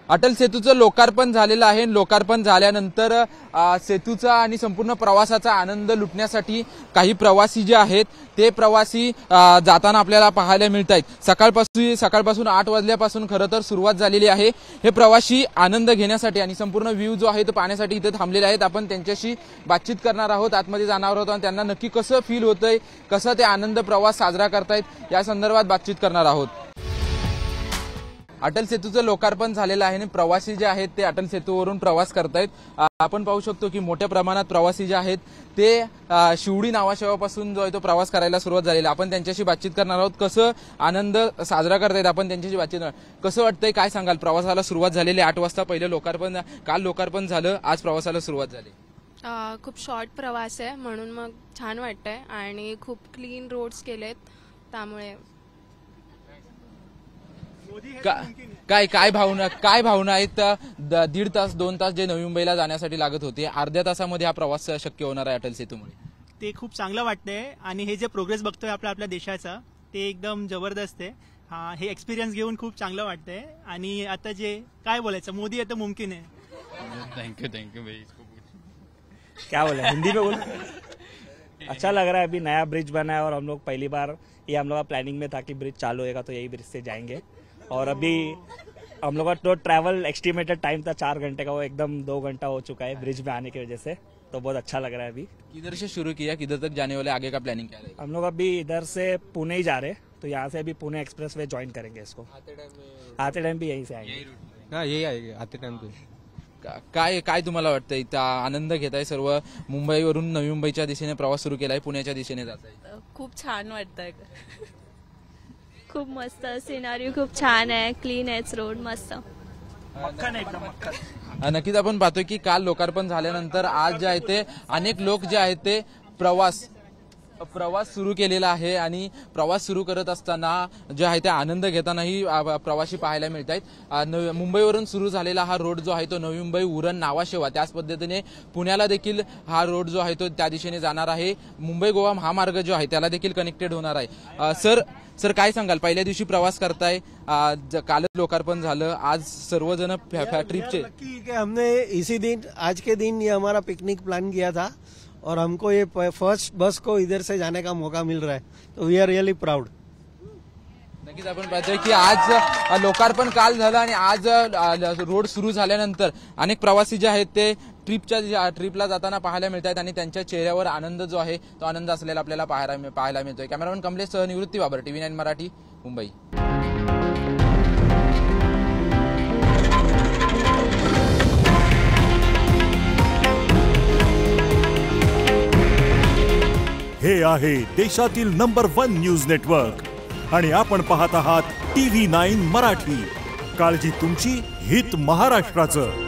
अटल सेतूचं लोकार्पण झालेलं आहे। लोकार्पण झाल्यानंतर सेतूचा आणि संपूर्ण प्रवासाचा आनंद लुटण्यासाठी काही प्रवासी जे आहेत ते प्रवासी जाताना आपल्याला पाहायला मिळत आहेत। सकाळपासून 8 वाजल्यापासून खरं तर सुरुवात झालेली आहे। हे प्रवासी आनंद घेण्यासाठी आणि संपूर्ण व्ह्यू जो आहे तो पाहण्यासाठी इथे थांबलेले आहेत। आपण त्यांच्याशी बातचीत करणार आहोत, आतमध्ये जाणार आहोत आणि त्यांना नक्की कसं फील होतंय, कसं ते आनंद प्रवास साजरा करतायत या संदर्भात बातचीत करणार आहोत। अटल सेतूचं लोकार्पण झालेलं आहे आणि प्रवासी जे आहेत ते अटल सेतूवरून प्रवास करतायत। आपण पाहू शकतो की मोठ्या प्रमाणात प्रवासी जे आहेत ते शिवडी नावाशेवापासून जो आहे तो प्रवास करायला सुरुवात झालेली आहे। आपण त्यांच्याशी बातचीत करणार आहोत, कसं आनंद साजरा करतायत आपण त्यांच्याशी बातचीत। कसं वाटतंय, काय सांगाल? प्रवासाला सुरुवात झालेली 8 वाजता, पहिलं लोकार्पण काल लोकार्पण झालं, आज प्रवासाला सुरुवात झाली। खूप शॉर्ट प्रवास आहे म्हणून मग छान वाटतंय आणि खूप क्लीन रोड्स केलेत, त्यामुळे काय भावना आहेत? 1.5 तास 2 तास जे नवी मुंबईला जाण्यासाठी लागत होते, अर्ध्या तासामध्ये हा प्रवास शक्य होणार आहे अटल सेतूमुळे। ते खूप चांगलं वाटतंय आणि हे जे प्रोग्रेस बघतोय आपल्या देशाचा ते एकदम जबरदस्त आहे। हे एक्सपिरियन्स घेऊन खूप चांगलं वाटतंय आणि आता जे काय बोलायचं, मोदी आहे तर मुमकिन आहे। थैंक यू भाई। क्या बोले, हिंदी में बोलो। अच्छा लग रहा है, अभी नया ब्रिज बना है और हम लोग पहली बार, ये हम लोग का प्लानिंग में था कि ब्रिज चालू होएगा तो यही ब्रिज से जाएंगे। और अभी हम लोग का जो ट्रैवल एस्टिमेटेड टाइम था 4 घंटे का, वो एकदम 2 घंटा हो चुका है ब्रिज में आने की वजह से, तो बहुत अच्छा लग रहा है। अभी किधर से शुरू किया, किधर तक जाने वाले, आगे का प्लानिंग क्या है? हम लोग अभी इधर से पुणे ही जा रहे हैं, तो यहाँ से अभी पुणे एक्सप्रेस वे ज्वाइन करेंगे इसको। आते टाइम भी यहीं से आएंगे। हाँ यही आएंगे आते टाइम पे। काय तुम्हाला वाटतंय? आनंद घेताय सर्व, मुंबईवरून नवी मुंबईच्या दिशेने प्रवास सुरू केलाय, पुण्याच्या दिशेने जाताय, खूप छान वाटतंय। खूप मस्त सिनारी, खूप छान आहे, क्लीन आहे रोड, मस्त मक्खन एकदम मक्खन। नक्कीच आपण पाहतोय की काल लोकार्पण झाल्यानंतर आज जे आहे ते अनेक लोक जे आहेत ते प्रवास सुरू केलेला आहे आणि प्रवास सुरू करत असताना जे आहे ते आनंद घेतानाही प्रवासी पाहायला मिळत आहेत। मुंबईवरून सुरू झालेला हा रोड जो आहे तो नवी मुंबई उरण नावाशेवा, त्याच पद्धतीने पुण्याला देखील हा रोड जो आहे तो त्या दिशेने जाणार आहे। मुंबई गोवा महामार्ग जो आहे त्याला देखील कनेक्टेड होणार आहे। सर काय सांगाल, पहिल्या दिवशी प्रवास करताय, कालच लोकार्पण झालं, आज सर्वजण ट्रिपचे हमने इसी दिन, आज के दिन ये हमारा पिकनिक प्लान किया था और हमको ये फर्स्ट बस को इधर से जाने का मौका मिल रहा है, तो वी आर रियली प्राउड। नक्कीच आपण पाहतोय की आज लोकार्पण काल झालं आणि आज रोड सुरू झाल्यानंतर अनेक प्रवासी जे आहेत ते ट्रिपला जाताना पाहायला मिळत आहेत आणि त्यांच्या चेहऱ्यावर आनंद जो आहे तो आनंद असलेला आपल्याला पाहायला मिळतोय। कॅमेरामॅन कमलेश सह निवृत्ती बाबर, TV9 मराठी, मुंबई। हे आहे देशातील नंबर 1 न्यूज नेटवर्क आणि आपण पाहत आहात TV9 मराठी। काळजी तुमची, हित महाराष्ट्राचं।